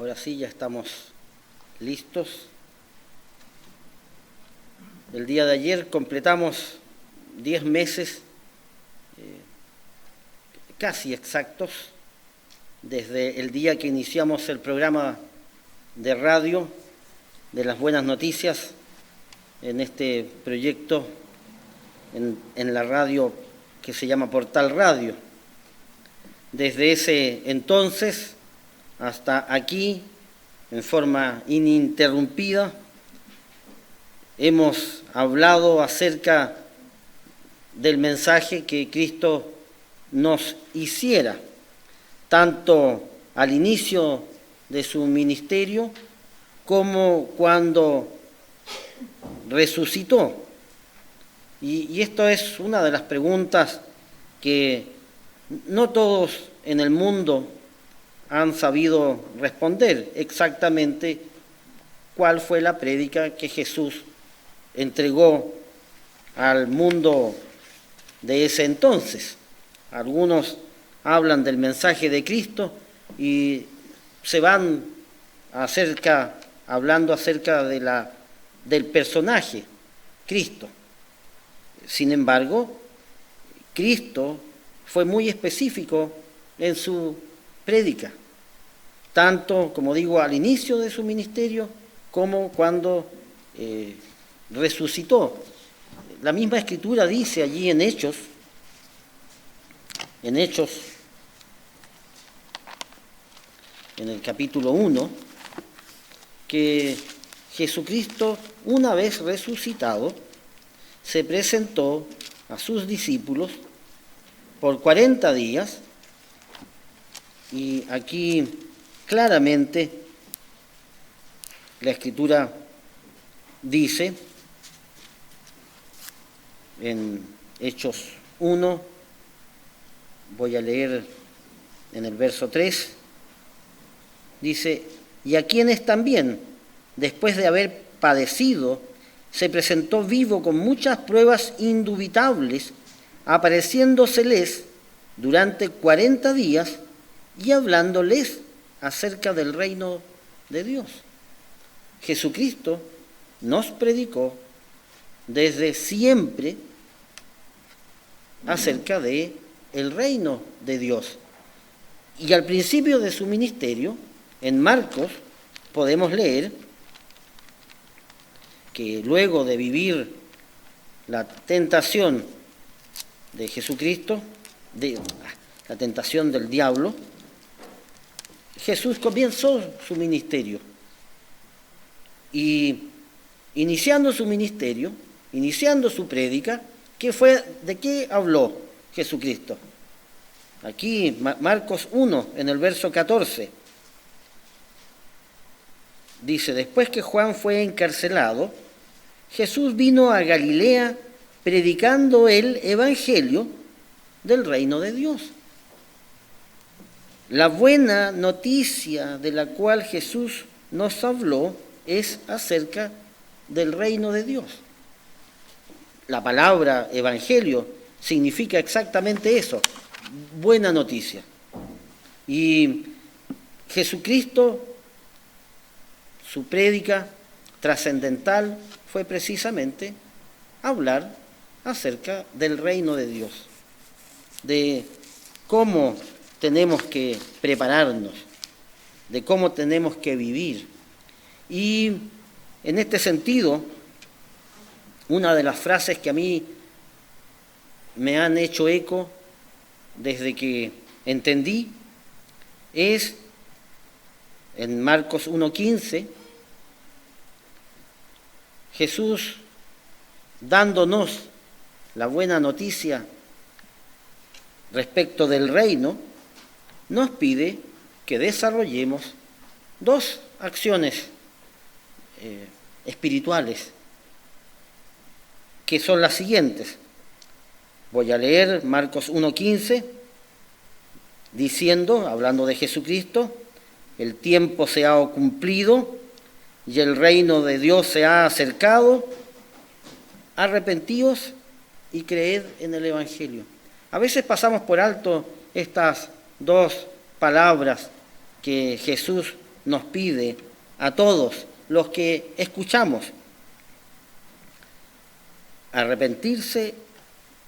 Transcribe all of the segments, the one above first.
Ahora sí, ya estamos listos. El día de ayer completamos 10 meses casi exactos desde el día que iniciamos el programa de radio de las buenas noticias en este proyecto en la radio que se llama Portal Radio. Desde ese entonces hasta aquí, en forma ininterrumpida, hemos hablado acerca del mensaje que Cristo nos hiciera, tanto al inicio de su ministerio como cuando resucitó. Y esto es una de las preguntas que no todos en el mundo han sabido responder exactamente cuál fue la prédica que Jesús entregó al mundo de ese entonces. Algunos hablan del mensaje de Cristo y se van hablando acerca del personaje, Cristo. Sin embargo, Cristo fue muy específico en su prédica, tanto, como digo, al inicio de su ministerio como cuando resucitó. La misma Escritura dice allí en Hechos, en el capítulo 1, que Jesucristo, una vez resucitado, se presentó a sus discípulos por 40 días, y aquí claramente la Escritura dice, en Hechos 1, voy a leer en el verso 3, dice: y a quienes también, después de haber padecido, se presentó vivo con muchas pruebas indubitables, apareciéndoseles durante 40 días y hablándoles acerca del reino de Dios. Jesucristo nos predicó desde siempre acerca de el reino de Dios. Y al principio de su ministerio, en Marcos, podemos leer que luego de vivir la tentación de Jesucristo, la tentación del diablo, Jesús comenzó su ministerio. Y iniciando su ministerio, iniciando su prédica, ¿de qué habló Jesucristo? Aquí, Marcos 1, en el verso 14, dice: después que Juan fue encarcelado, Jesús vino a Galilea predicando el evangelio del reino de Dios. La buena noticia de la cual Jesús nos habló es acerca del reino de Dios. La palabra evangelio significa exactamente eso, buena noticia. Y Jesucristo, su prédica trascendental fue precisamente hablar acerca del reino de Dios, de cómo tenemos que prepararnos, de cómo tenemos que vivir. Y en este sentido, una de las frases que a mí me han hecho eco desde que entendí es en Marcos 1:15, Jesús, dándonos la buena noticia respecto del reino, nos pide que desarrollemos dos acciones espirituales, que son las siguientes. Voy a leer Marcos 1:15, diciendo, hablando de Jesucristo: el tiempo se ha cumplido y el reino de Dios se ha acercado, arrepentíos y creed en el Evangelio. A veces pasamos por alto estas dos palabras que Jesús nos pide a todos los que escuchamos: arrepentirse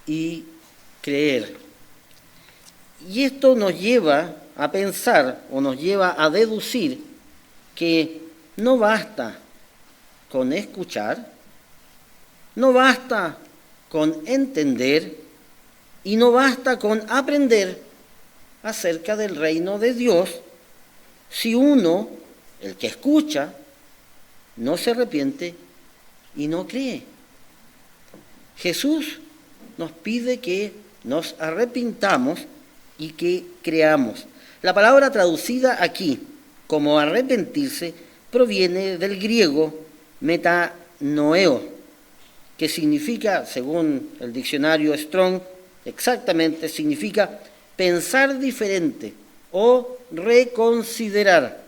y creer. Y esto nos lleva a pensar o nos lleva a deducir que no basta con escuchar, no basta con entender y no basta con aprender acerca del reino de Dios si uno, el que escucha, no se arrepiente y no cree. Jesús nos pide que nos arrepintamos y que creamos. La palabra traducida aquí como arrepentirse proviene del griego metanoeo, que significa, según el diccionario Strong, exactamente significa pensar diferente o reconsiderar.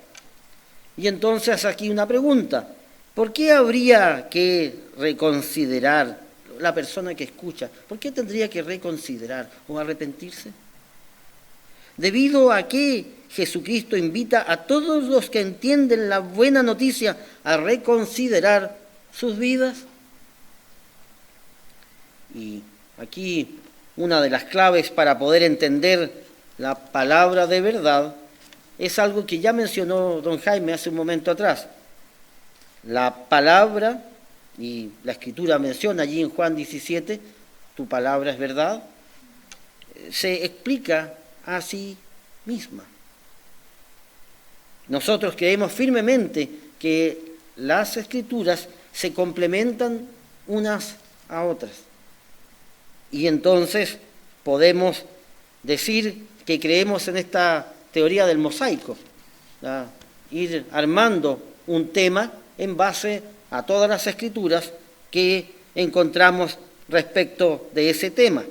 Y entonces aquí una pregunta: ¿por qué habría que reconsiderar la persona que escucha? ¿Por qué tendría que reconsiderar o arrepentirse? Debido a que Jesucristo invita a todos los que entienden la buena noticia a reconsiderar sus vidas. Y aquí una de las claves para poder entender la palabra de verdad es algo que ya mencionó don Jaime hace un momento atrás. La palabra, y la Escritura menciona allí en Juan 17, tu palabra es verdad, se explica a sí misma. Nosotros creemos firmemente que las Escrituras se complementan unas a otras. Y entonces podemos decir que creemos en esta teoría del mosaico, ir armando un tema en base a todas las Escrituras que encontramos respecto de ese tema.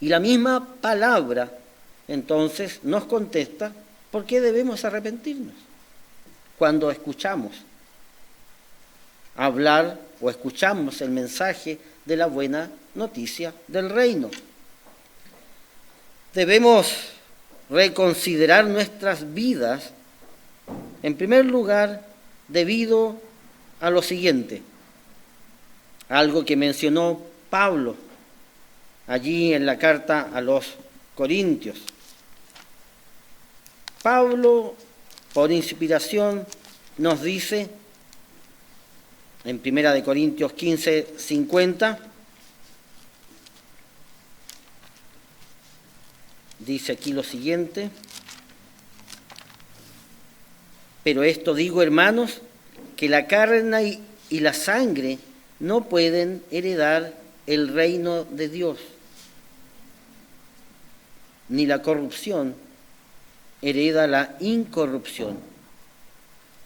Y la misma palabra, entonces, nos contesta por qué debemos arrepentirnos cuando escuchamos hablar o escuchamos el mensaje de la buena noticia del reino. Debemos reconsiderar nuestras vidas, en primer lugar, debido a lo siguiente, algo que mencionó Pablo allí en la carta a los Corintios. Pablo, por inspiración, nos dice en 1 Corintios 15:50, dice aquí lo siguiente: pero esto digo, hermanos, que la carne y la sangre no pueden heredar el reino de Dios, ni la corrupción hereda la incorrupción.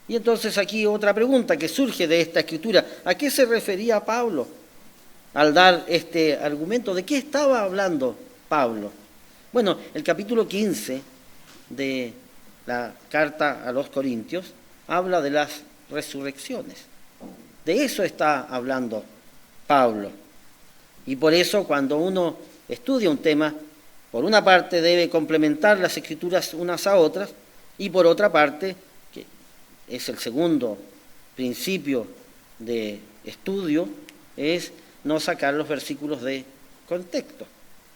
Y entonces aquí otra pregunta que surge de esta escritura: ¿a qué se refería Pablo al dar este argumento? ¿De qué estaba hablando Pablo? Bueno, el capítulo 15 de la carta a los Corintios habla de las resurrecciones. De eso está hablando Pablo. Y por eso cuando uno estudia un tema, por una parte debe complementar las escrituras unas a otras, y por otra parte, que es el segundo principio de estudio, es no sacar los versículos de contexto.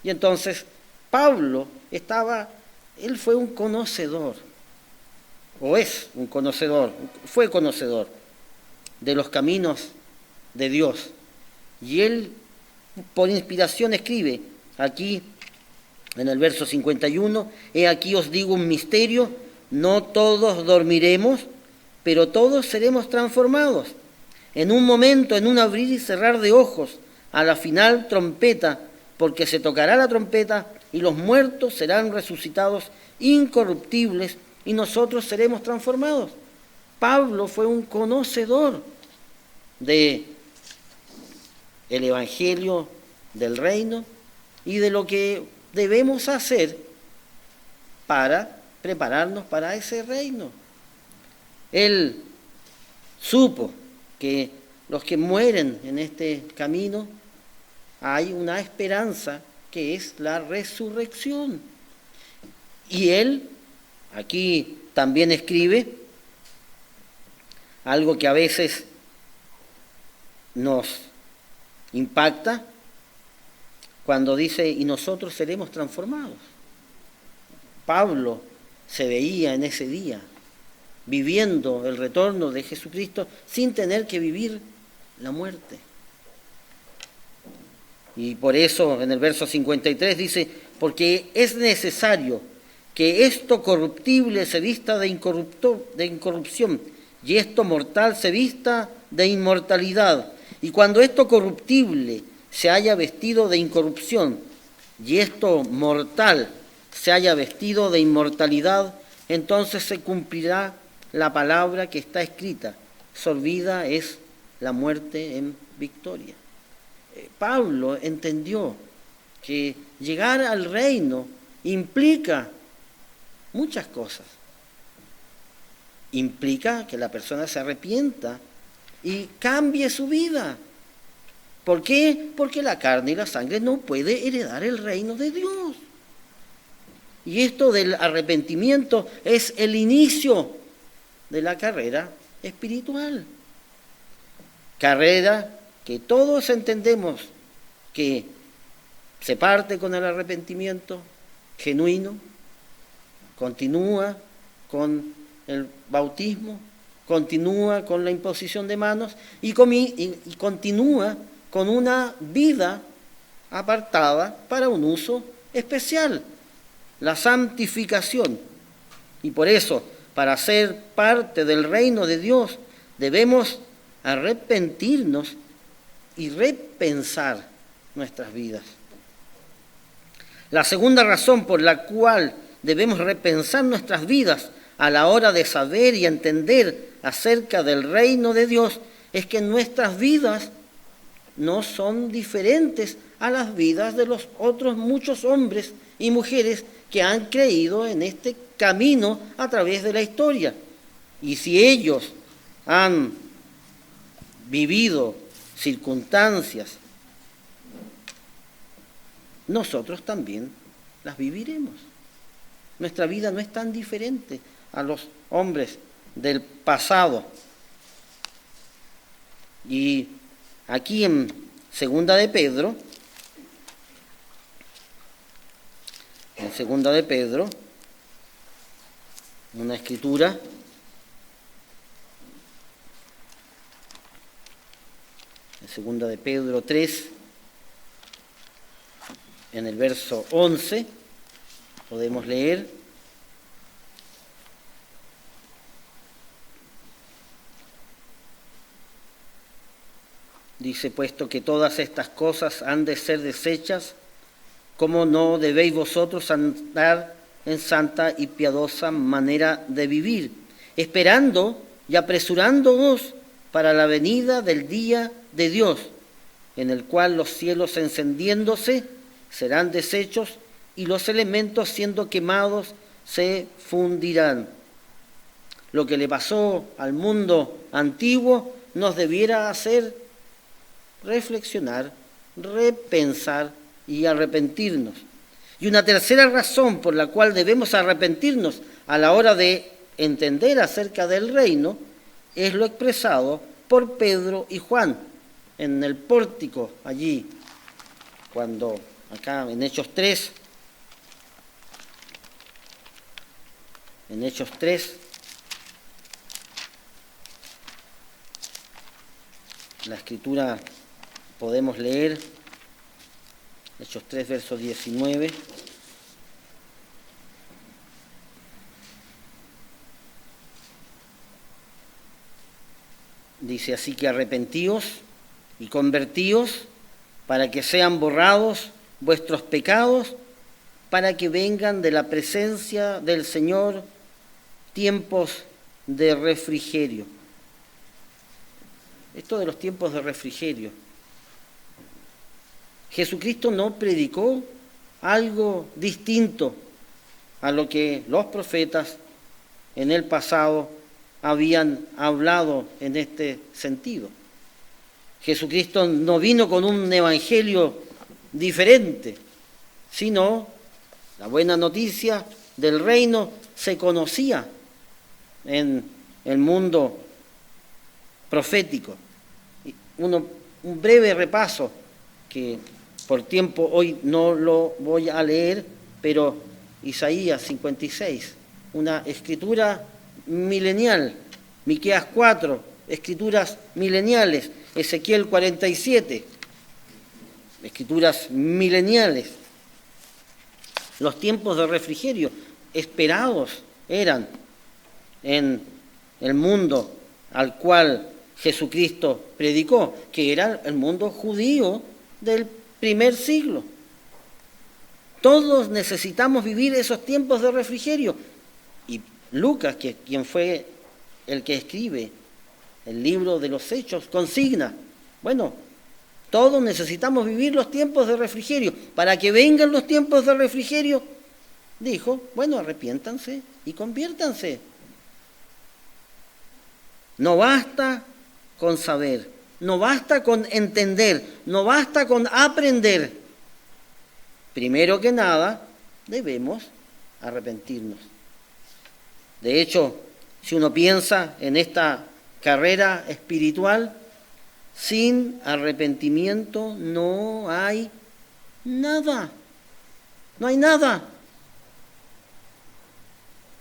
Y entonces Pablo él fue un conocedor, o es un conocedor, fue conocedor de los caminos de Dios. Y él, por inspiración, escribe aquí en el verso 51, he aquí os digo un misterio, no todos dormiremos, pero todos seremos transformados. En un momento, en un abrir y cerrar de ojos, a la final trompeta, porque se tocará la trompeta y los muertos serán resucitados incorruptibles y nosotros seremos transformados. Pablo fue un conocedor de el evangelio del reino y de lo que debemos hacer para prepararnos para ese reino. Él supo que los que mueren en este camino hay una esperanza que es la resurrección. Y él aquí también escribe algo que a veces nos impacta cuando dice, y nosotros seremos transformados. Pablo se veía en ese día viviendo el retorno de Jesucristo sin tener que vivir la muerte. Y por eso en el verso 53 dice, porque es necesario que esto corruptible se vista de incorrupción y esto mortal se vista de inmortalidad. Y cuando esto corruptible se haya vestido de incorrupción y esto mortal se haya vestido de inmortalidad, entonces se cumplirá la palabra que está escrita: sorbida es la muerte en victoria. Pablo entendió que llegar al reino implica muchas cosas. Implica que la persona se arrepienta y cambie su vida. ¿Por qué? Porque la carne y la sangre no puede heredar el reino de Dios. Y esto del arrepentimiento es el inicio de la carrera espiritual. Carrera que todos entendemos que se parte con el arrepentimiento genuino, continúa con el bautismo, continúa con la imposición de manos y continúa con una vida apartada para un uso especial, la santificación. Y por eso, para ser parte del reino de Dios, debemos arrepentirnos y repensar nuestras vidas. La segunda razón por la cual debemos repensar nuestras vidas a la hora de saber y entender acerca del reino de Dios es que nuestras vidas no son diferentes a las vidas de los otros muchos hombres y mujeres que han creído en este camino a través de la historia. Y si ellos han vivido circunstancias, nosotros también las viviremos. Nuestra vida no es tan diferente a los hombres del pasado. Y aquí en Segunda de Pedro, una escritura en Segunda de Pedro 3, en el verso 11, podemos leer: dice, puesto que todas estas cosas han de ser deshechas, ¿cómo no debéis vosotros andar en santa y piadosa manera de vivir, esperando y apresurándoos para la venida del día de Dios, en el cual los cielos encendiéndose serán deshechos y los elementos siendo quemados se fundirán? Lo que le pasó al mundo antiguo nos debiera hacer reflexionar, repensar y arrepentirnos. Y una tercera razón por la cual debemos arrepentirnos a la hora de entender acerca del reino es lo expresado por Pedro y Juan en el pórtico allí, cuando acá en Hechos 3, la escritura podemos leer Hechos 3, verso 19. Dice así que arrepentíos y convertíos para que sean borrados vuestros pecados, para que vengan de la presencia del Señor tiempos de refrigerio. Esto de los tiempos de refrigerio. Jesucristo no predicó algo distinto a lo que los profetas en el pasado habían hablado en este sentido. Jesucristo no vino con un evangelio diferente, sino la buena noticia del reino se conocía en el mundo profético. Un breve repaso, que por tiempo hoy no lo voy a leer, pero Isaías 56, una escritura milenial, Miqueas 4, escrituras mileniales, Ezequiel 47, escrituras mileniales. Los tiempos de refrigerio esperados eran en el mundo al cual Jesucristo predicó, que era el mundo judío del primer siglo. Todos necesitamos vivir esos tiempos de refrigerio. Y Lucas, quien fue el que escribe el libro de los Hechos, consigna, bueno, todos necesitamos vivir los tiempos de refrigerio. Para que vengan los tiempos de refrigerio, dijo, bueno, arrepiéntanse y conviértanse. No basta con saber, no basta con entender, no basta con aprender. Primero que nada, debemos arrepentirnos. De hecho, si uno piensa en esta carrera espiritual, sin arrepentimiento no hay nada. No hay nada.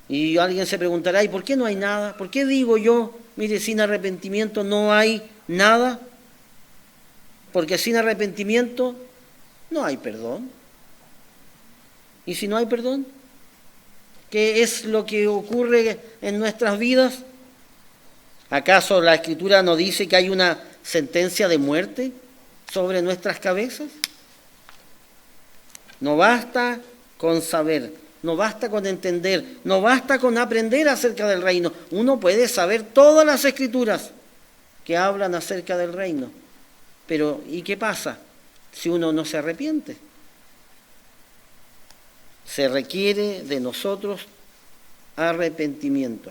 Y alguien se preguntará, ¿y por qué no hay nada? ¿Por qué digo yo, mire, sin arrepentimiento no hay nada? Porque sin arrepentimiento no hay perdón. ¿Y si no hay perdón? ¿Qué es lo que ocurre en nuestras vidas? ¿Acaso la Escritura no dice que hay una sentencia de muerte sobre nuestras cabezas? No basta con saber, no basta con entender, no basta con aprender acerca del reino. Uno puede saber todas las Escrituras que hablan acerca del reino, pero ¿y qué pasa si uno no se arrepiente? Se requiere de nosotros arrepentimiento.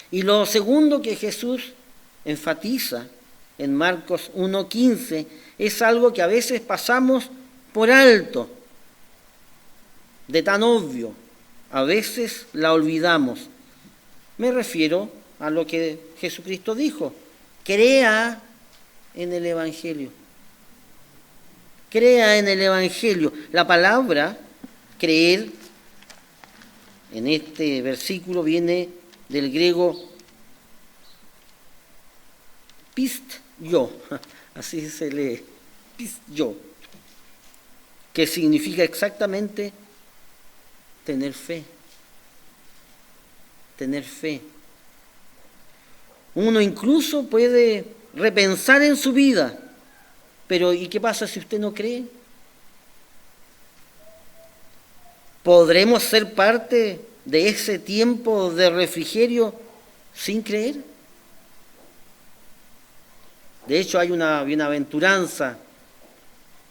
Y lo segundo que Jesús enfatiza en Marcos 1:15 es algo que a veces pasamos por alto, de tan obvio, a veces la olvidamos. Me refiero a lo que Jesucristo dijo: crea en el Evangelio. Crea en el Evangelio. La palabra creer en este versículo viene del griego pistyo, así se lee, pistyo, que significa exactamente tener fe. Tener fe. Uno incluso puede repensar en su vida. Pero ¿y qué pasa si usted no cree? ¿Podremos ser parte de ese tiempo de refrigerio sin creer? De hecho, hay una bienaventuranza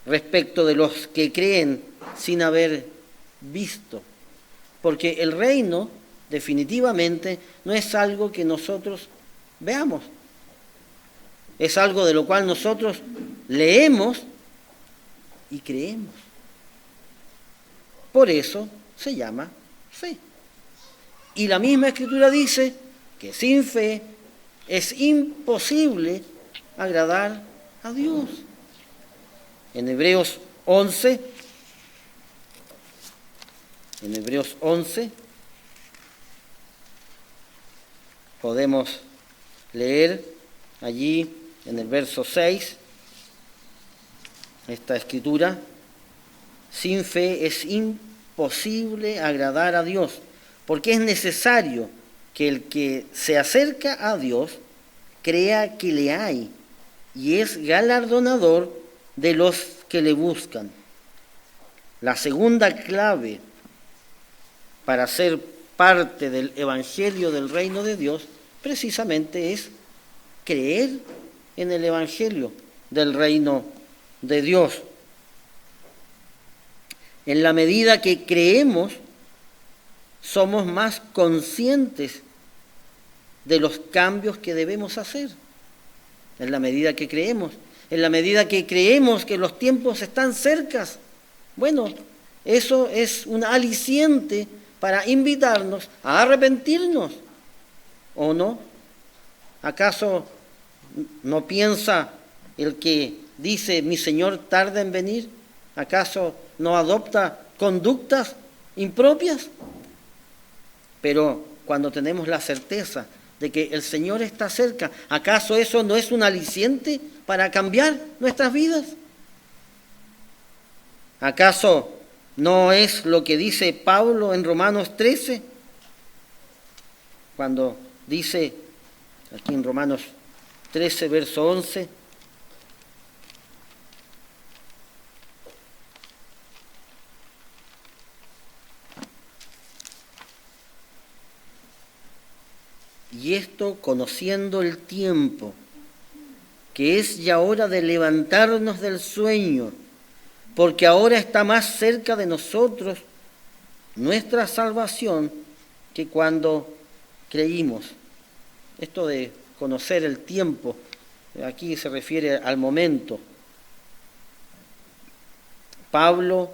respecto de los que creen sin haber visto. Porque el reino definitivamente no es algo que nosotros veamos. Es algo de lo cual nosotros leemos y creemos. Por eso se llama fe. Y la misma Escritura dice que sin fe es imposible agradar a Dios. En Hebreos 11, podemos leer allí en el verso 6, esta escritura: sin fe es imposible agradar a Dios, porque es necesario que el que se acerca a Dios crea que le hay y es galardonador de los que le buscan. La segunda clave para ser parte del Evangelio del Reino de Dios precisamente es creer en el Evangelio del Reino de Dios. En la medida que creemos, somos más conscientes de los cambios que debemos hacer. En la medida que creemos, en la medida que creemos que los tiempos están cercas, bueno, eso es un aliciente para invitarnos a arrepentirnos, ¿o no? ¿Acaso no piensa el que dice, mi Señor tarda en venir? ¿Acaso no adopta conductas impropias? Pero cuando tenemos la certeza de que el Señor está cerca, ¿acaso eso no es un aliciente para cambiar nuestras vidas? ¿Acaso no es lo que dice Pablo en Romanos 13? Cuando dice, aquí en Romanos 13, verso 11, y esto conociendo el tiempo, que es ya hora de levantarnos del sueño, porque ahora está más cerca de nosotros nuestra salvación que cuando creímos. Esto de conocer el tiempo, aquí se refiere al momento. Pablo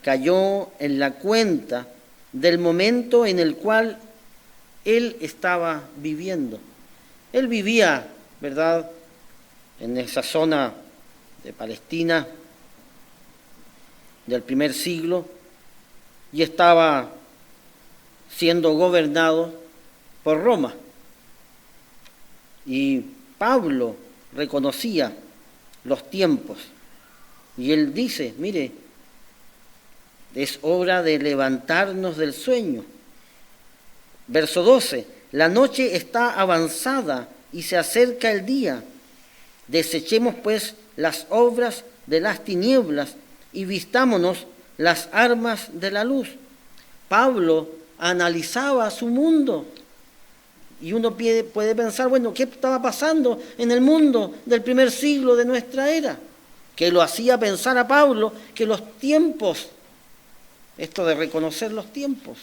cayó en la cuenta del momento en el cual él estaba viviendo. Él vivía, ¿verdad?, en esa zona de Palestina del primer siglo y estaba siendo gobernado por Roma. Y Pablo reconocía los tiempos y él dice, mire, es hora de levantarnos del sueño. Verso 12, la noche está avanzada y se acerca el día. Desechemos pues las obras de las tinieblas y vistámonos las armas de la luz. Pablo analizaba su mundo y uno puede pensar, bueno, ¿qué estaba pasando en el mundo del primer siglo de nuestra era? Que lo hacía pensar a Pablo que los tiempos, esto de reconocer los tiempos.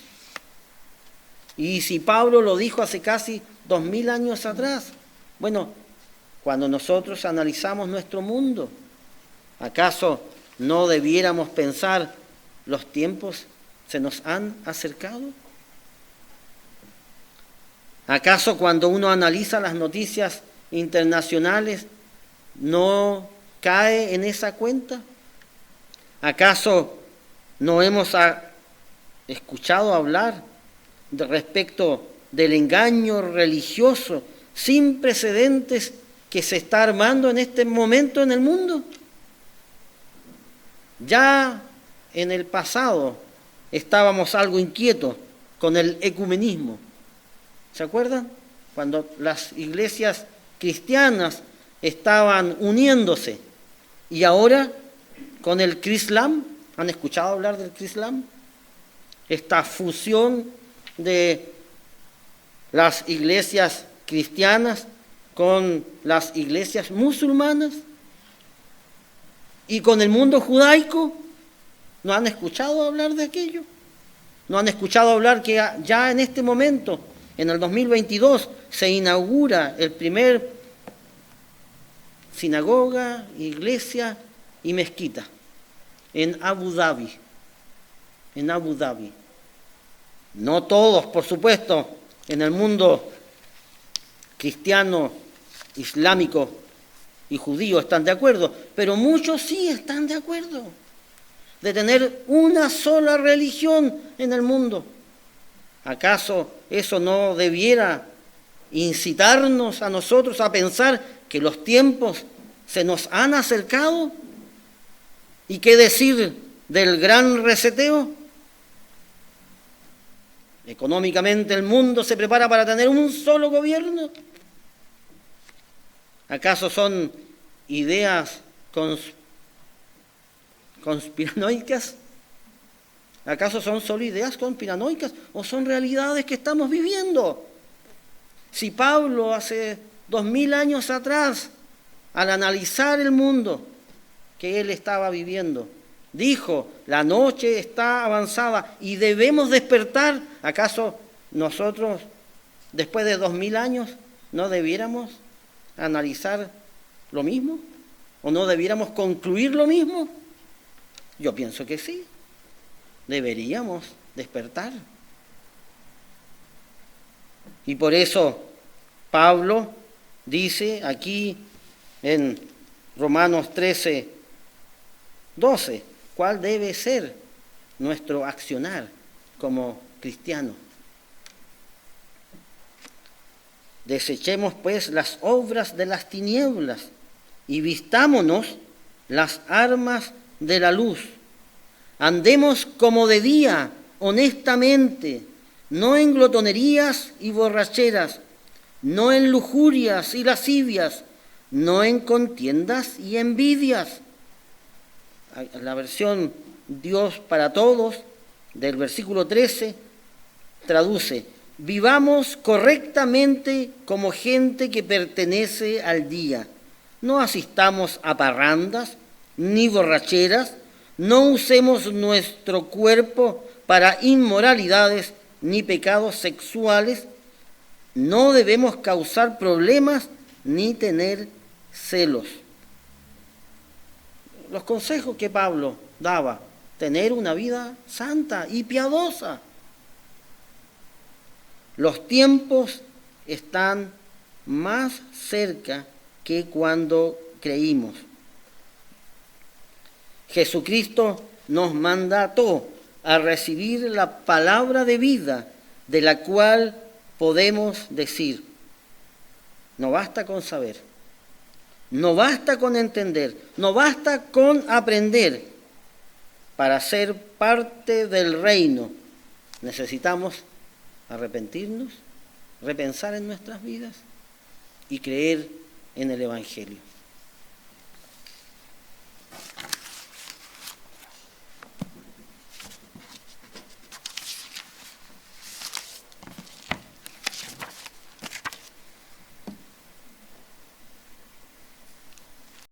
Y si Pablo lo dijo hace casi 2000 años atrás, bueno, cuando nosotros analizamos nuestro mundo, ¿acaso no debiéramos pensar los tiempos se nos han acercado? ¿Acaso cuando uno analiza las noticias internacionales no cae en esa cuenta? ¿Acaso no hemos escuchado hablar respecto del engaño religioso sin precedentes que se está armando en este momento en el mundo? Ya en el pasado estábamos algo inquietos con el ecumenismo. ¿Se acuerdan? Cuando las iglesias cristianas estaban uniéndose. Y ahora con el Crislam, ¿han escuchado hablar del Crislam? Esta fusión de las iglesias cristianas con las iglesias musulmanas y con el mundo judaico. ¿No han escuchado hablar de aquello? ¿No han escuchado hablar que ya en este momento, en el 2022, se inaugura el primer sinagoga, iglesia y mezquita en Abu Dhabi? En Abu Dhabi. No todos, por supuesto, en el mundo cristiano, islámico y judío están de acuerdo, pero muchos sí están de acuerdo de tener una sola religión en el mundo. ¿Acaso eso no debiera incitarnos a nosotros a pensar que los tiempos se nos han acercado? ¿Y qué decir del gran reseteo? Económicamente el mundo se prepara para tener un solo gobierno. ¿Acaso son ideas conspiranoicas? ¿Acaso son solo ideas conspiranoicas o son realidades que estamos viviendo? Si Pablo hace 2000 años atrás, al analizar el mundo que él estaba viviendo, dijo, la noche está avanzada y debemos despertar, ¿acaso nosotros, después de 2000 años, no debiéramos analizar lo mismo? ¿O no debiéramos concluir lo mismo? Yo pienso que sí, deberíamos despertar. Y por eso Pablo dice aquí en Romanos 13, 12, ¿cuál debe ser nuestro accionar como cristianos? Desechemos pues las obras de las tinieblas y vistámonos las armas de la luz. Andemos como de día, honestamente, no en glotonerías y borracheras, no en lujurias y lascivias, no en contiendas y envidias. La versión Dios para Todos del versículo 13 traduce: vivamos correctamente como gente que pertenece al día. No asistamos a parrandas ni borracheras, no usemos nuestro cuerpo para inmoralidades ni pecados sexuales, no debemos causar problemas ni tener celos. Los consejos que Pablo daba: tener una vida santa y piadosa. Los tiempos están más cerca que cuando creímos. Jesucristo nos mandató a recibir la palabra de vida, de la cual podemos decir: no basta con saber, no basta con entender, no basta con aprender. Para ser parte del reino necesitamos arrepentirnos, repensar en nuestras vidas y creer en el Evangelio.